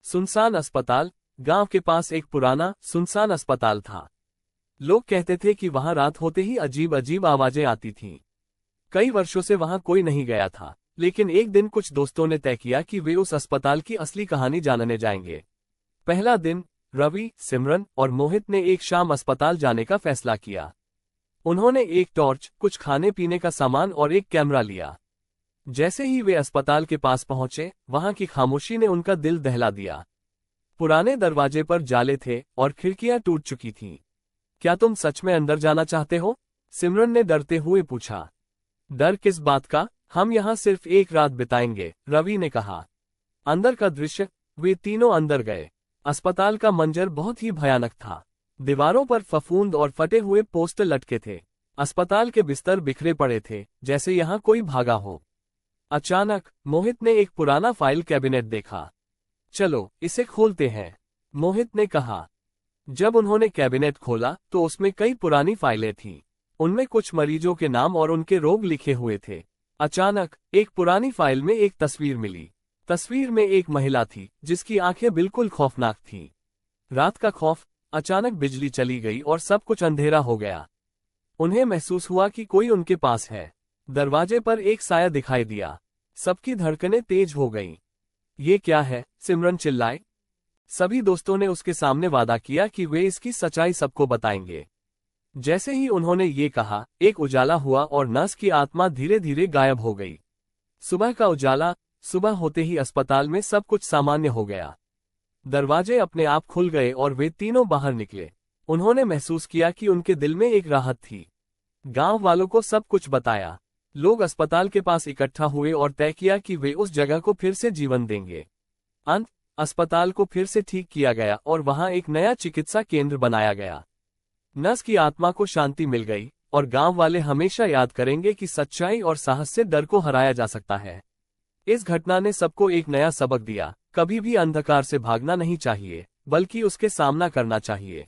सुनसान अस्पताल। गांव के पास एक पुराना सुनसान अस्पताल था। लोग कहते थे कि वहां रात होते ही अजीब अजीब आवाजें आती थीं। कई वर्षों से वहां कोई नहीं गया था, लेकिन एक दिन कुछ दोस्तों ने तय किया कि वे उस अस्पताल की असली कहानी जानने जाएंगे। पहला दिन, रवि, सिमरन और मोहित ने एक शाम अस्पताल जाने का फैसला किया। उन्होंने एक टॉर्च, कुछ खाने पीने का सामान और एक कैमरा लिया। जैसे ही वे अस्पताल के पास पहुंचे, वहां की खामोशी ने उनका दिल दहला दिया। पुराने दरवाजे पर जाले थे और खिड़कियां टूट चुकी थीं। क्या तुम सच में अंदर जाना चाहते हो? सिमरन ने डरते हुए पूछा। डर किस बात का? हम यहाँ सिर्फ एक रात बिताएंगे, रवि ने कहा। अंदर का दृश्य। वे तीनों अंदर गए। अस्पताल का मंजर बहुत ही भयानक था। दीवारों पर फफूंद और फटे हुए पोस्टर लटके थे। अस्पताल के बिस्तर बिखरे पड़े थे, जैसे यहाँ कोई भागा हो। अचानक मोहित ने एक पुराना फाइल कैबिनेट देखा। चलो इसे खोलते हैं, मोहित ने कहा। जब उन्होंने कैबिनेट खोला तो उसमें कई पुरानी फाइलें थीं। उनमें कुछ मरीजों के नाम और उनके रोग लिखे हुए थे। अचानक एक पुरानी फाइल में एक तस्वीर मिली। तस्वीर में एक महिला थी जिसकी आंखें बिल्कुल खौफनाक थीं। रात का खौफ। अचानक बिजली चली गई और सब कुछ अंधेरा हो गया। उन्हें महसूस हुआ कि कोई उनके पास है। दरवाजे पर एक साया दिखाई दिया। सबकी धड़कनें तेज हो गईं। ये क्या है? सिमरन चिल्लाए। सभी दोस्तों ने उसके सामने वादा किया कि वे इसकी सच्चाई सबको बताएंगे। जैसे ही उन्होंने ये कहा, एक उजाला हुआ और नर्स की आत्मा धीरे धीरे गायब हो गई। सुबह का उजाला। सुबह होते ही अस्पताल में सब कुछ सामान्य हो गया। दरवाजे अपने आप खुल गए और वे तीनों बाहर निकले। उन्होंने महसूस किया कि उनके दिल में एक राहत थी। गांव वालों को सब कुछ बताया। लोग अस्पताल के पास इकट्ठा हुए और तय किया कि वे उस जगह को फिर से जीवन देंगे। अंत, अस्पताल को फिर से ठीक किया गया और वहां एक नया चिकित्सा केंद्र बनाया गया। नर्स की आत्मा को शांति मिल गई और गांव वाले हमेशा याद करेंगे कि सच्चाई और साहस से डर को हराया जा सकता है। इस घटना ने सबको एक नया सबक दिया। कभी भी अंधकार से भागना नहीं चाहिए, बल्कि उसके सामना करना चाहिए।